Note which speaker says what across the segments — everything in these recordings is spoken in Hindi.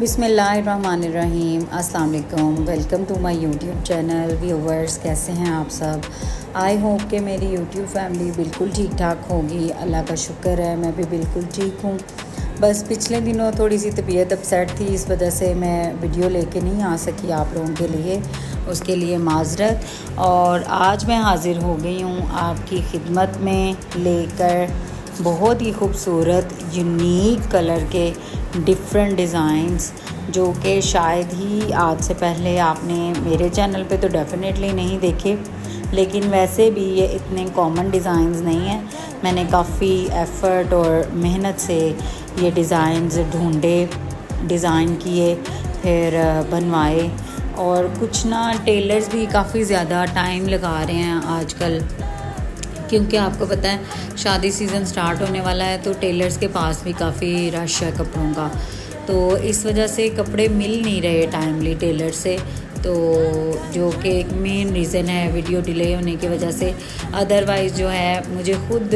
Speaker 1: बिस्मिल्लाहिर्रहमानिर्रहीम। अस्सलाम वालेकुम। Welcome to my YouTube channel. Viewers, कैसे हैं आप सब? आई होप कि मेरी यूट्यूब फैमिली बिल्कुल ठीक ठाक होगी। अल्लाह का शुक्र है, मैं भी बिल्कुल ठीक हूँ। बस पिछले दिनों थोड़ी सी तबीयत अपसेट थी, इस वजह से मैं वीडियो लेके नहीं आ सकी आप लोगों के लिए, उसके लिए माजरत। और आज मैं हाज़िर हो गई हूँ आपकी खिदमत में लेकर बहुत ही खूबसूरत यूनिक कलर के डिफरेंट डिज़ाइंस, जो कि शायद ही आज से पहले आपने मेरे चैनल पे तो डेफिनेटली नहीं देखे, लेकिन वैसे भी ये इतने कॉमन डिज़ाइंस नहीं हैं। मैंने काफ़ी एफ़र्ट और मेहनत से ये डिज़ाइंस ढूंढे, डिज़ाइन किए, फिर बनवाए। और कुछ ना टेलर्स भी काफ़ी ज़्यादा टाइम लगा रहे हैं आजकल, क्योंकि आपको पता है शादी सीज़न स्टार्ट होने वाला है, तो टेलर्स के पास भी काफ़ी रश है कपड़ों का। तो इस वजह से कपड़े मिल नहीं रहे टाइमली टेलर से, तो जो कि एक मेन रीज़न है वीडियो डिले होने की वजह से। अदरवाइज़ जो है मुझे खुद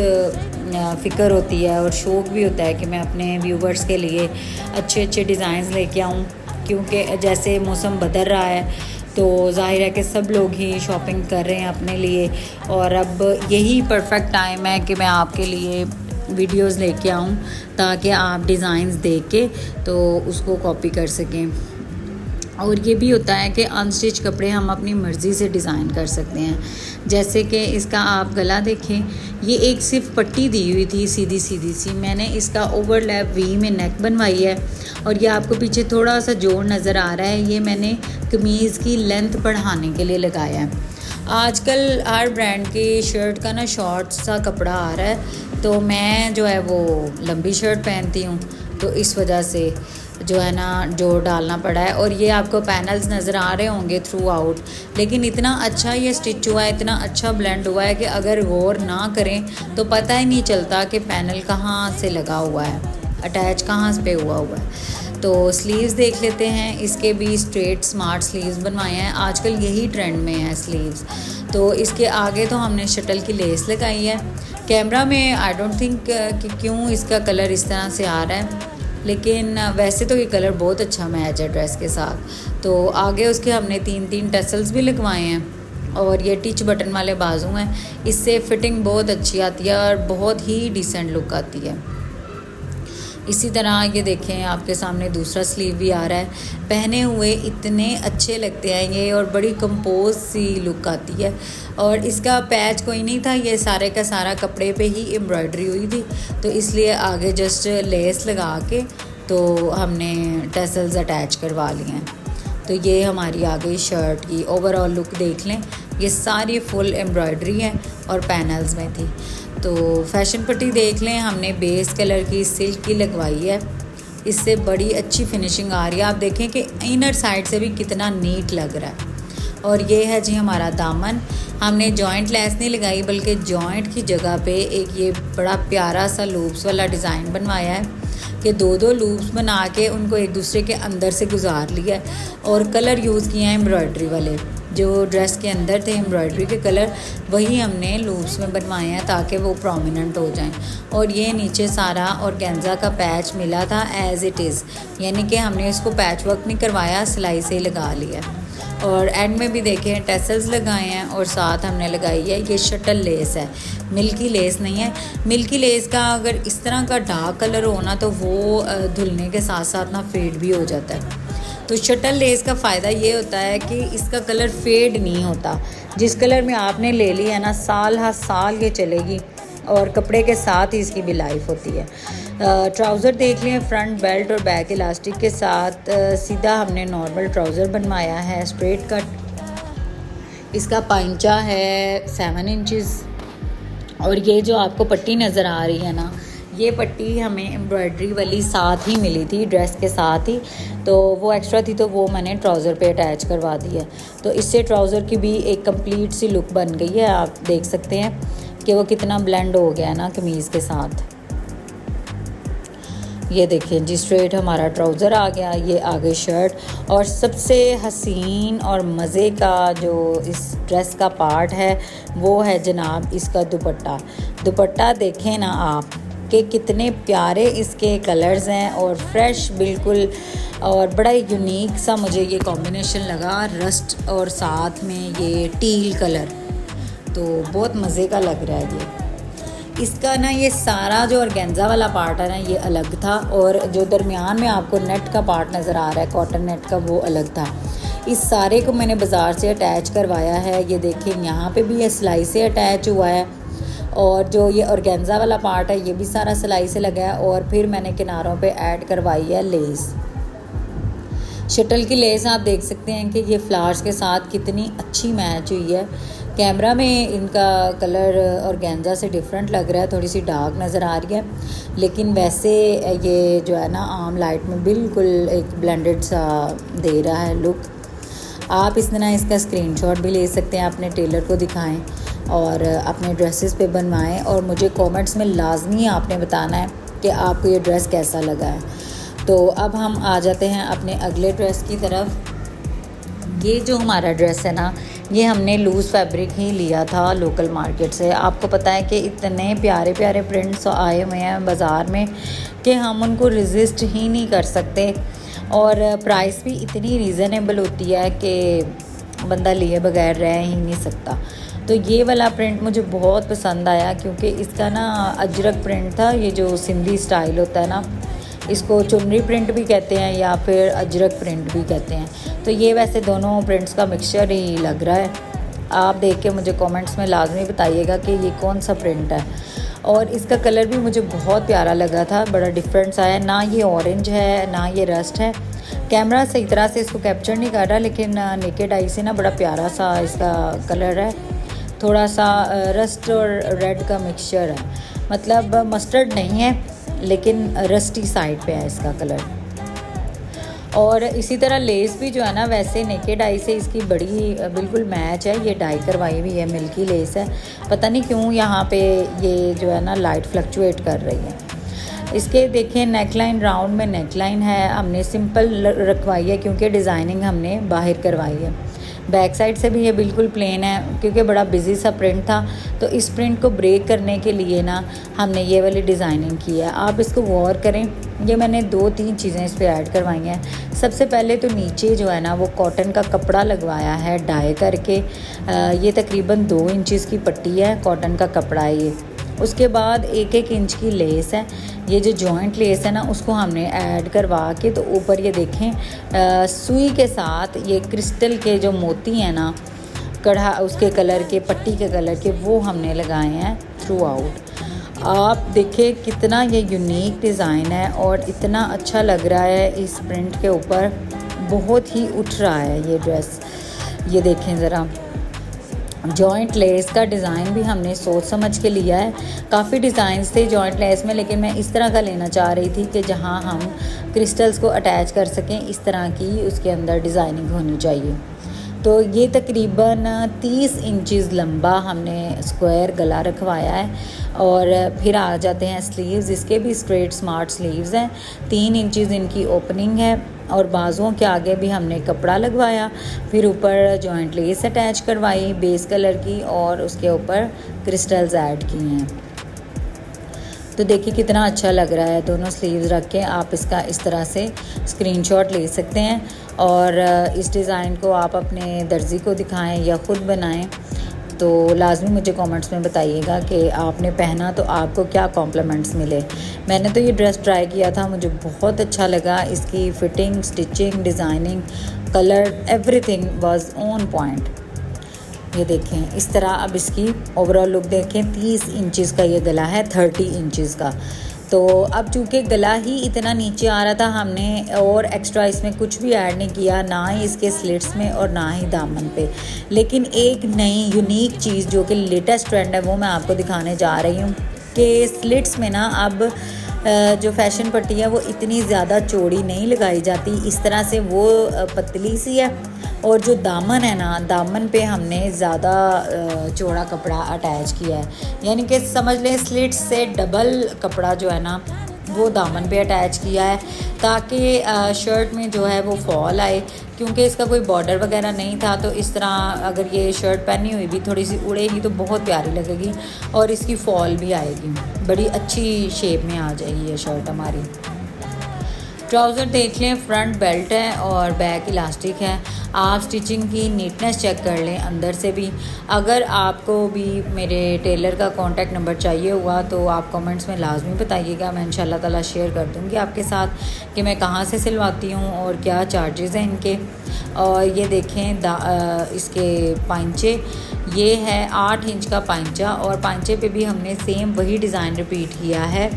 Speaker 1: फ़िक्र होती है और शौक़ भी होता है कि मैं अपने व्यूवर्स के लिए अच्छे अच्छे डिज़ाइंस लेके आऊँ, क्योंकि जैसे मौसम बदल रहा है तो ज़ाहिर है कि सब लोग ही शॉपिंग कर रहे हैं अपने लिए, और अब यही परफेक्ट टाइम है कि मैं आपके लिए वीडियोस लेके आऊँ ताकि आप डिज़ाइंस देख के तो उसको कॉपी कर सकें। और ये भी होता है कि अनस्टिच कपड़े हम अपनी मर्ज़ी से डिज़ाइन कर सकते हैं। जैसे कि इसका आप गला देखें, ये एक सिर्फ पट्टी दी हुई थी सीधी सीधी सी, मैंने इसका ओवरलैप वी में नेक बनवाई है। और ये आपको पीछे थोड़ा सा जोड़ नज़र आ रहा है, ये मैंने कमीज़ की लेंथ बढ़ाने के लिए लगाया है। आजकल हर ब्रांड की शर्ट का ना शॉर्ट सा कपड़ा आ रहा है, तो मैं जो है वो लंबी शर्ट पहनती हूँ, तो इस वजह से जो है ना जोड़ डालना पड़ा है। और ये आपको पैनल्स नज़र आ रहे होंगे थ्रू आउट, लेकिन इतना अच्छा ये स्टिच हुआ है, इतना अच्छा ब्लेंड हुआ है कि अगर गौर ना करें तो पता ही नहीं चलता कि पैनल कहाँ से लगा हुआ है, अटैच कहाँ पे हुआ है। तो स्लीव्स देख लेते हैं, इसके भी स्ट्रेट स्मार्ट स्लीव्स बनवाए हैं, आजकल यही ट्रेंड में है स्लीव्स। तो इसके आगे तो हमने शटल की लेस लगाई है। कैमरा में आई डोंट थिंक कि क्यों इसका कलर इस तरह से आ रहा है, लेकिन वैसे तो ये कलर बहुत अच्छा मैच है ड्रेस के साथ। तो आगे उसके हमने 3 टसल्स भी लगवाए हैं, और ये टिच बटन वाले बाजू हैं, इससे फिटिंग बहुत अच्छी आती है और बहुत ही डिसेंट लुक आती है। इसी तरह ये देखें आपके सामने दूसरा स्लीव भी आ रहा है, पहने हुए इतने अच्छे लगते हैं ये, और बड़ी कंपोज सी लुक आती है। और इसका पैच कोई नहीं था, ये सारे का सारा कपड़े पे ही एम्ब्रॉयडरी हुई थी, तो इसलिए आगे जस्ट लेस लगा के तो हमने टसल्स अटैच करवा लिए हैं। तो ये हमारी आ गई शर्ट की ओवरऑल लुक देख लें, ये सारी फुल एम्ब्रॉयडरी है और पैनल्स में थी। तो फैशन पट्टी देख लें, हमने बेस कलर की सिल्क की लगवाई है, इससे बड़ी अच्छी फिनिशिंग आ रही है। आप देखें कि इनर साइड से भी कितना नीट लग रहा है। और ये है जी हमारा दामन, हमने जॉइंट लेस नहीं लगाई, बल्कि जॉइंट की जगह पे एक ये बड़ा प्यारा सा लूप्स वाला डिज़ाइन बनवाया है कि 2 लूप्स बना के उनको एक दूसरे के अंदर से गुजार लिया है, और कलर यूज़ किए हैं एम्ब्रॉयडरी वाले, जो ड्रेस के अंदर थे एम्ब्रॉयडरी के कलर, वही हमने लूप्स में बनवाए हैं ताकि वो प्रोमिनेंट हो जाएं। और ये नीचे सारा ऑर्गेन्जा का पैच मिला था एज़ इट इज़, यानी कि हमने इसको पैच वर्क नहीं करवाया, सिलाई से ही लगा लिया। और एंड में भी देखें टसल्स लगाए हैं, और साथ हमने लगाई है ये शटल लेस है, मिल्की लेस नहीं है। मिल्की लेस का अगर इस तरह का डार्क कलर हो ना, तो वो धुलने के साथ साथ ना फेड भी हो जाता है। तो शटल लेस का फ़ायदा ये होता है कि इसका कलर फेड नहीं होता, जिस कलर में आपने ले ली है ना, साल हर साल ये चलेगी, और कपड़े के साथ ही इसकी भी लाइफ होती है। ट्राउज़र देख लें, फ्रंट बेल्ट और बैक इलास्टिक के साथ सीधा हमने नॉर्मल ट्राउज़र बनवाया है, स्ट्रेट कट। इसका पाइंचा है 7 इंचज़, और ये जो आपको पट्टी नज़र आ रही है ना, ये पट्टी हमें एम्ब्रॉयडरी वाली साथ ही मिली थी ड्रेस के साथ ही, तो वो एक्स्ट्रा थी, तो वो मैंने ट्राउज़र पे अटैच करवा दी है। तो इससे ट्राउज़र की भी एक कंप्लीट सी लुक बन गई है। आप देख सकते हैं कि वो कितना ब्लेंड हो गया है ना कमीज़ के साथ। ये देखें जी, स्ट्रेट हमारा ट्राउज़र आ गया, ये आगे शर्ट, और सबसे हसीन और मज़े का जो इस ड्रेस का पार्ट है वो है जनाब इसका दुपट्टा। दुपट्टा देखें ना आप कि कितने प्यारे इसके कलर्स हैं और फ्रेश बिल्कुल, और बड़ा यूनिक सा मुझे ये कॉम्बिनेशन लगा, रस्ट और साथ में ये टील कलर, तो बहुत मज़े का लग रहा है ये। इसका ना ये सारा जो ऑर्गेन्जा वाला पार्ट है ना ये अलग था, और जो दरमियान में आपको नेट का पार्ट नज़र आ रहा है कॉटन नेट का वो अलग था। इस सारे को मैंने बाज़ार से अटैच करवाया है। ये देखें यहाँ पे भी ये सिलाई से अटैच हुआ है, और जो ये ऑर्गेन्जा वाला पार्ट है ये भी सारा सिलाई से लगा है, और फिर मैंने किनारों पे ऐड करवाई है लेस। शटल की लेस आप देख सकते हैं कि ये फ्लावर्स के साथ कितनी अच्छी मैच हुई है। कैमरा में इनका कलर ऑर्गेन्जा से डिफरेंट लग रहा है, थोड़ी सी डार्क नज़र आ रही है, लेकिन वैसे ये जो है ना आम लाइट में बिल्कुल एक ब्लेंडेड सा दे रहा है लुक। आप इस तरह इसका स्क्रीनशॉट भी ले सकते हैं, अपने टेलर को दिखाएं और अपने ड्रेसेस पे बनवाएं, और मुझे कमेंट्स में लाजमी आपने बताना है कि आपको ये ड्रेस कैसा लगा है। तो अब हम आ जाते हैं अपने अगले ड्रेस की तरफ। ये जो हमारा ड्रेस है ना ये हमने लूज़ फैब्रिक ही लिया था लोकल मार्केट से। आपको पता है कि इतने प्यारे प्यारे प्रिंट्स आए हुए हैं बाज़ार में कि हम उनको रेजिस्ट ही नहीं कर सकते, और प्राइस भी इतनी रीज़नेबल होती है कि बंदा लिए बगैर रह ही नहीं सकता। तो ये वाला प्रिंट मुझे बहुत पसंद आया, क्योंकि इसका ना अजरक प्रिंट था, ये जो सिंधी स्टाइल होता है ना, इसको चुनरी प्रिंट भी कहते हैं या फिर अजरक प्रिंट भी कहते हैं। तो ये वैसे दोनों प्रिंट्स का मिक्सचर ही लग रहा है। आप देख के मुझे कमेंट्स में लाजमी बताइएगा कि ये कौन सा प्रिंट है। और इसका कलर भी मुझे बहुत प्यारा लगा था, बड़ा डिफरेंट सा है, ना ये ऑरेंज है ना ये रस्ट है। कैमरा सही तरह से इसको कैप्चर नहीं कर रहा, लेकिन नेकेड आई से ना बड़ा प्यारा सा इसका कलर है, थोड़ा सा रस्ट और रेड का मिक्सचर है, मतलब मस्टर्ड नहीं है लेकिन रस्टी साइड पे है इसका कलर। और इसी तरह लेस भी जो है ना वैसे नेकेड आई से इसकी बड़ी बिल्कुल मैच है। ये डाई करवाई हुई है, मिल्की लेस है, पता नहीं क्यों यहाँ पे ये जो है ना लाइट फ्लक्चुएट कर रही है। इसके देखें नेकलाइन, राउंड में नेकलाइन है, हमने सिंपल रखवाई है क्योंकि डिज़ाइनिंग हमने बाहर करवाई है। बैक साइड से भी ये बिल्कुल प्लेन है क्योंकि बड़ा बिजी सा प्रिंट था, तो इस प्रिंट को ब्रेक करने के लिए ना हमने ये वाली डिज़ाइनिंग की है। आप इसको गौर करें, ये मैंने 2-3 चीज़ें इस पर ऐड करवाई हैं। सबसे पहले तो नीचे जो है ना वो कॉटन का कपड़ा लगवाया है डाई करके, ये तकरीबन 2 इंचज़ की पट्टी है, कॉटन का कपड़ा है ये। उसके बाद 1-1 इंच की लेस है, ये जो जॉइंट लेस है ना उसको हमने ऐड करवा के, तो ऊपर ये देखें सुई के साथ ये क्रिस्टल के जो मोती हैं ना कढ़ा उसके कलर के, पट्टी के कलर के, वो हमने लगाए हैं थ्रू आउट। आप देखिए कितना ये यूनिक डिज़ाइन है और इतना अच्छा लग रहा है इस प्रिंट के ऊपर, बहुत ही उठ रहा है ये ड्रेस। ये देखें ज़रा, जॉइंट लेस का डिज़ाइन भी हमने सोच समझ के लिया है। काफ़ी डिज़ाइंस थे जॉइंट लेस में, लेकिन मैं इस तरह का लेना चाह रही थी कि जहां हम क्रिस्टल्स को अटैच कर सकें, इस तरह की उसके अंदर डिज़ाइनिंग होनी चाहिए। तो ये तकरीबन 30 इंचज़ लंबा हमने स्क्वायर गला रखवाया है। और फिर आ जाते हैं स्लीव्स, इसके भी स्ट्रेट स्मार्ट स्लीव्स हैं, 3 इंचज़ इनकी ओपनिंग है, और बाजुओं के आगे भी हमने कपड़ा लगवाया, फिर ऊपर जॉइंट लेस अटैच करवाई बेस कलर की, और उसके ऊपर क्रिस्टल्स ऐड किए हैं। तो देखिए कितना अच्छा लग रहा है। दोनों स्लीव्स रख के आप इसका इस तरह से स्क्रीनशॉट ले सकते हैं, और इस डिज़ाइन को आप अपने दर्जी को दिखाएं या ख़ुद बनाएं। तो लाजमी मुझे कमेंट्स में बताइएगा कि आपने पहना तो आपको क्या कॉम्प्लीमेंट्स मिले। मैंने तो ये ड्रेस ट्राई किया था, मुझे बहुत अच्छा लगा, इसकी fitting, stitching, designing, colour, everything was on point. ये देखें इस तरह। अब इसकी ओवरऑल लुक देखें, 30 इंचज़ का ये गला है, 30 इंचज़ का। तो अब चूँकि गला ही इतना नीचे आ रहा था, हमने और एक्स्ट्रा इसमें कुछ भी ऐड नहीं किया, ना ही इसके स्लिट्स में और ना ही दामन पे। लेकिन एक नई यूनिक चीज़ जो कि लेटेस्ट ट्रेंड है वो मैं आपको दिखाने जा रही हूँ कि स्लिट्स में ना अब जो फैशन पट्टी है वो इतनी ज़्यादा चौड़ी नहीं लगाई जाती, इस तरह से वो पतली सी है। और जो दामन है ना, दामन पे हमने ज़्यादा चौड़ा कपड़ा अटैच किया है, यानी कि समझ लें स्लिट्स से डबल कपड़ा जो है ना वो दामन पे अटैच किया है ताकि शर्ट में जो है वो फॉल आए, क्योंकि इसका कोई बॉर्डर वगैरह नहीं था। तो इस तरह अगर ये शर्ट पहनी हुई भी थोड़ी सी उड़ेगी तो बहुत प्यारी लगेगी और इसकी फॉल भी आएगी, बड़ी अच्छी शेप में आ जाएगी ये शर्ट हमारी। ट्राउज़र देख लें, फ्रंट बेल्ट है और बैक इलास्टिक है। आप स्टिचिंग की नीटनेस चेक कर लें अंदर से भी। अगर आपको भी मेरे टेलर का कॉन्टैक्ट नंबर चाहिए हुआ तो आप कमेंट्स में लाजमी बताइएगा, मैं इंशाल्लाह ताला शेयर कर दूँगी आपके साथ कि मैं कहाँ से सिलवाती हूँ और क्या चार्जेस हैं इनके। और ये देखें इसके पांचे, ये है 8 इंच का पांचा और पांचे पे भी हमने सेम वही डिज़ाइन रिपीट किया है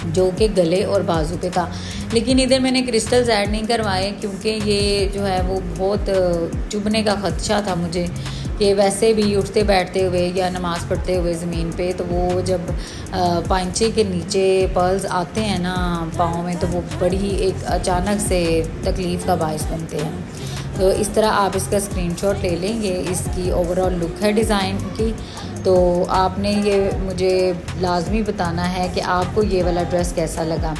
Speaker 1: जो कि गले और बाजू पे था। लेकिन इधर मैंने क्रिस्टल्स ऐड नहीं करवाए क्योंकि ये जो है वो बहुत चुभने का ख़दशा था मुझे कि वैसे भी उठते बैठते हुए या नमाज़ पढ़ते हुए ज़मीन पे तो वो जब पांचे के नीचे पर्ल्स आते हैं ना पाँव में तो वो बड़ी एक अचानक से तकलीफ़ का बायस बनते हैं। तो इस तरह आप इसका स्क्रीनशॉट ले लें। ये इसकी ओवरऑल लुक है डिज़ाइन की। तो आपने ये मुझे लाजमी बताना है कि आपको ये वाला ड्रेस कैसा लगा।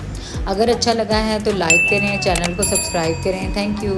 Speaker 1: अगर अच्छा लगा है तो लाइक करें, चैनल को सब्सक्राइब करें। Thank you.